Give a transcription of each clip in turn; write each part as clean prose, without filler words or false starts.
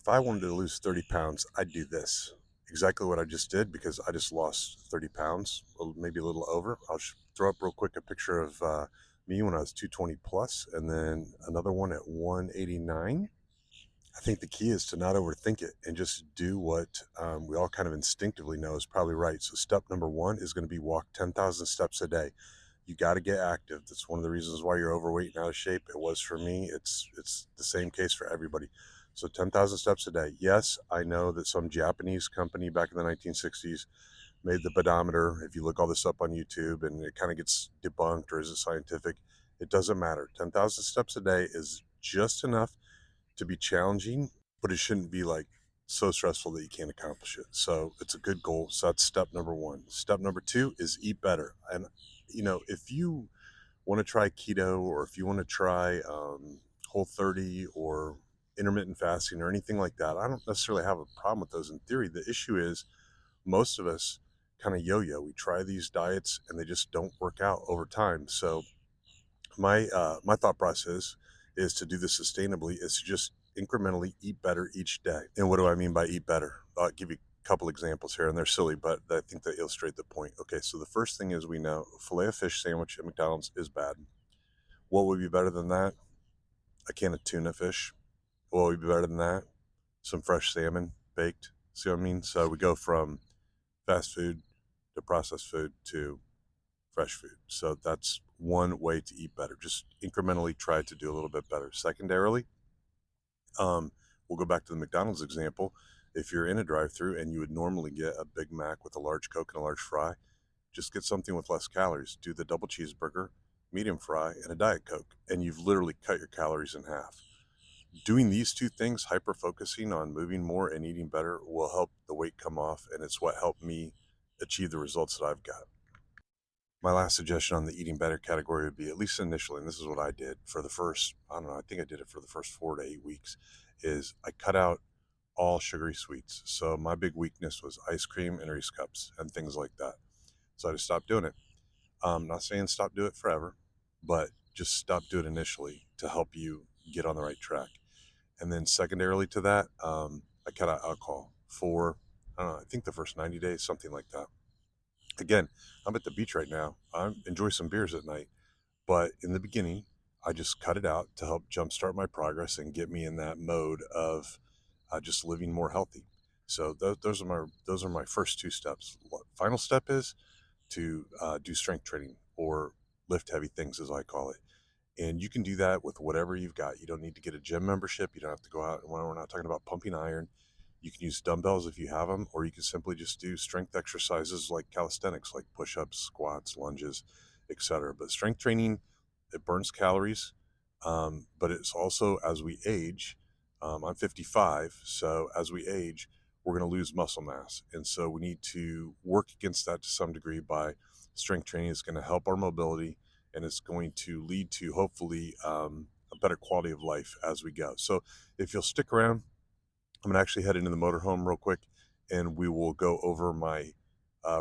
If I wanted to lose 30 pounds, I'd do this. Exactly what I just did because I just lost 30 pounds, maybe a little over. I'll throw up real quick a picture of me when I was 220 plus and then another one at 189. I think the key is to not overthink it and just do what we all kind of instinctively know is probably right. So, step number one is going to be walk 10,000 steps a day. You got to get active. That's one of the reasons why you're overweight and out of shape. It was for me. It's the same case for everybody. So 10,000 steps a day. Yes, I know that some Japanese company back in the 1960s made the pedometer. If you look all this up on YouTube and it kind of gets debunked or is it scientific, it doesn't matter. 10,000 steps a day is just enough to be challenging, but it shouldn't be like so stressful that you can't accomplish it. So it's a good goal. So that's step number one. Step number two is eat better. And if you want to try keto or if you want to try Whole 30 or intermittent fasting or anything like that, I don't necessarily have a problem with those in theory. The issue is most of us kind of yo-yo. We try these diets and they just don't work out over time. So my thought process is to do this sustainably is to just incrementally eat better each day. And what do I mean by eat better? I'll give you a couple examples here, and they're silly, but I think they illustrate the point. Okay, so the first thing is we know a filet of fish sandwich at McDonald's is bad. What would be better than that? A can of tuna fish. What would be better than that? Some fresh salmon baked. See what I mean? So we go from fast food to processed food to fresh food. So that's one way to eat better. Just incrementally try to do a little bit better. Secondarily, we'll go back to the McDonald's example. If you're in a drive-through and you would normally get a Big Mac with a large Coke and a large fry, just get something with less calories. Do the double cheeseburger, medium fry, and a Diet Coke, and you've literally cut your calories in half. Doing these two things, hyper focusing on moving more and eating better, will help the weight come off, and it's what helped me achieve the results that I've got. My last suggestion on the eating better category would be, at least initially, and this is what I did for the first, I don't know, I think I did it for the first 4 to 8 weeks, is I cut out all sugary sweets. So my big weakness was ice cream and Reese cups and things like that. So I just stopped doing it. Not saying stop do it forever, but just stop do it initially to help you get on the right track. And then secondarily to that, I cut out alcohol for, I don't know, I think the first 90 days, something like that. Again, I'm at the beach right now. I enjoy some beers at night, but in the beginning, I just cut it out to help jumpstart my progress and get me in that mode of just living more healthy. So those are my first two steps. Final step is to do strength training or lift heavy things, as I call it. And you can do that with whatever you've got. You don't need to get a gym membership. You don't have to go out. When we're not talking about pumping iron, you can use dumbbells if you have them, or you can simply just do strength exercises like calisthenics, like push-ups, squats, lunges, etc. But strength training, it burns calories, but it's also, as we age, I'm 55, so as we age, we're going to lose muscle mass. And so we need to work against that to some degree by strength training. It's going to help our mobility and it's going to lead to hopefully a better quality of life as we go. So if you'll stick around, I'm going to actually head into the motorhome real quick and we will go over my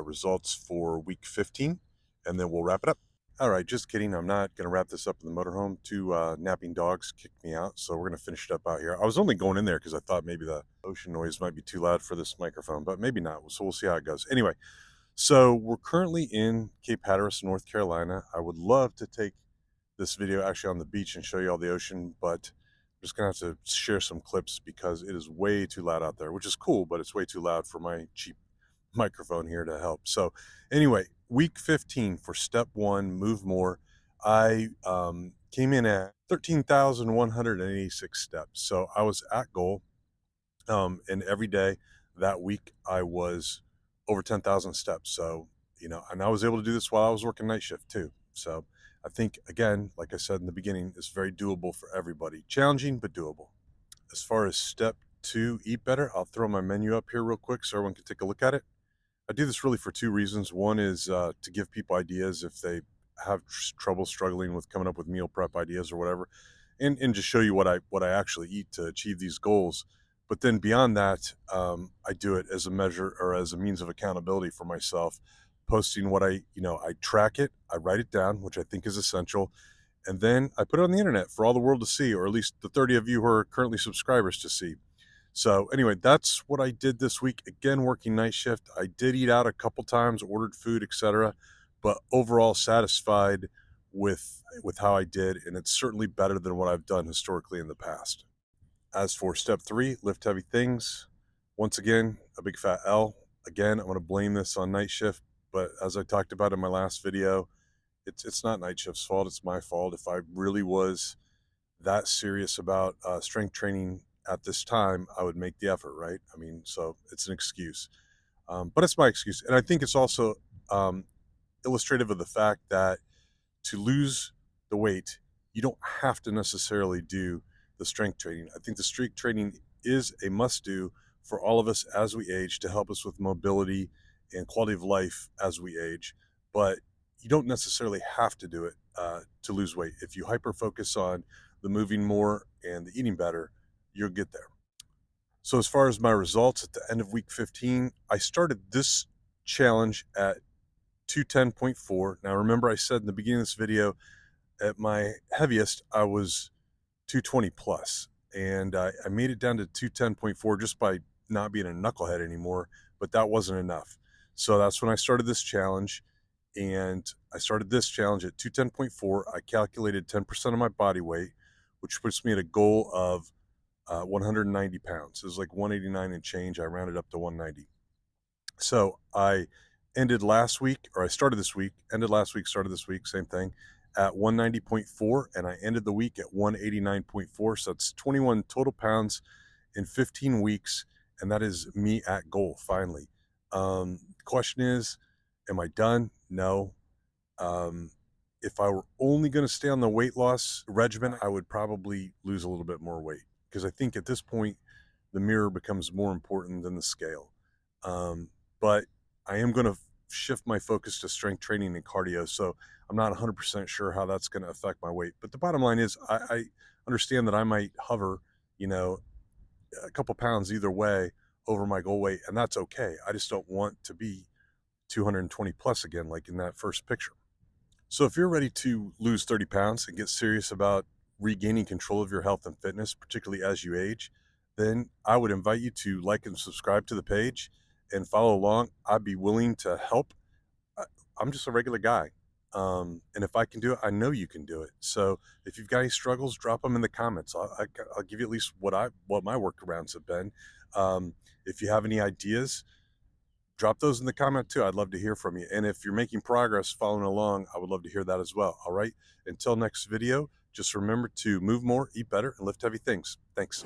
results for week 15 and then we'll wrap it up. All right, just kidding. I'm not going to wrap this up in the motorhome. Two napping dogs kicked me out, so we're going to finish it up out here. I was only going in there because I thought maybe the ocean noise might be too loud for this microphone, but maybe not. So we'll see how it goes. Anyway, so we're currently in Cape Hatteras, North Carolina. I would love to take this video actually on the beach and show you all the ocean, but I'm just going to have to share some clips because it is way too loud out there, which is cool, but it's way too loud for my cheap microphone here to help. So anyway, week 15 for step one, move more. I came in at 13,186 steps. So I was at goal. And every day that week I was over 10,000 steps. So, and I was able to do this while I was working night shift too. So I think, again, like I said in the beginning, it's very doable for everybody. Challenging, but doable. As far as step two, eat better, I'll throw my menu up here real quick so everyone can take a look at it. I do this really for two reasons. One is to give people ideas if they have trouble struggling with coming up with meal prep ideas or whatever, and just show you what I actually eat to achieve these goals. But then beyond that, I do it as a measure or as a means of accountability for myself, posting what I track it, I write it down, which I think is essential, and then I put it on the internet for all the world to see, or at least the 30 of you who are currently subscribers to see. So anyway, that's what I did this week. Again, working night shift. I did eat out a couple times, ordered food, etc., but overall satisfied with how I did, and it's certainly better than what I've done historically in the past. As for step 3, lift heavy things. Once again, a big fat L. Again, I'm going to blame this on night shift, but as I talked about in my last video, it's not night shift's fault. It's my fault. If I really was that serious about strength training at this time, I would make the effort, right? I mean, so it's an excuse, but it's my excuse, and I think it's also um, illustrative of the fact that to lose the weight, you don't have to necessarily do the strength training. I think the strength training is a must do for all of us as we age to help us with mobility and quality of life as we age. But you don't necessarily have to do it to lose weight. If you hyper focus on the moving more and the eating better, you'll get there. So, as far as my results at the end of week 15, I started this challenge at 210.4. Now, remember, I said in the beginning of this video, at my heaviest, I was 220 plus, and I made it down to 210.4 just by not being a knucklehead anymore, but that wasn't enough. So that's when I started this challenge, and I started this challenge at 210.4. I calculated 10% of my body weight, which puts me at a goal of 190 pounds. It was like 189 and change. I rounded up to 190. So I ended last week, or I started this week, ended last week, started this week, same thing, at 190.4, and I ended the week at 189.4. So that's 21 total pounds in 15 weeks, and that is me at goal finally. The question is, am I done? No. Um, if I were only going to stay on the weight loss regimen, I would probably lose a little bit more weight because I think at this point, the mirror becomes more important than the scale. Um, but I am going to shift my focus to strength training and cardio. So I'm not 100% sure how that's going to affect my weight. But the bottom line is, I understand that I might hover, you know, a couple pounds either way over my goal weight, and that's okay. I just don't want to be 220 plus again, like in that first picture. So if you're ready to lose 30 pounds and get serious about regaining control of your health and fitness, particularly as you age, then I would invite you to like and subscribe to the page and follow along. I'd be willing to help. I- I'm just a regular guy. And if I can do it, I know you can do it. So if you've got any struggles, drop them in the comments. I'll give you at least what my workarounds have been. If you have any ideas, drop those in the comment too. I'd love to hear from you. And if you're making progress following along, I would love to hear that as well. All right. Until next video, just remember to move more, eat better, and lift heavy things. Thanks.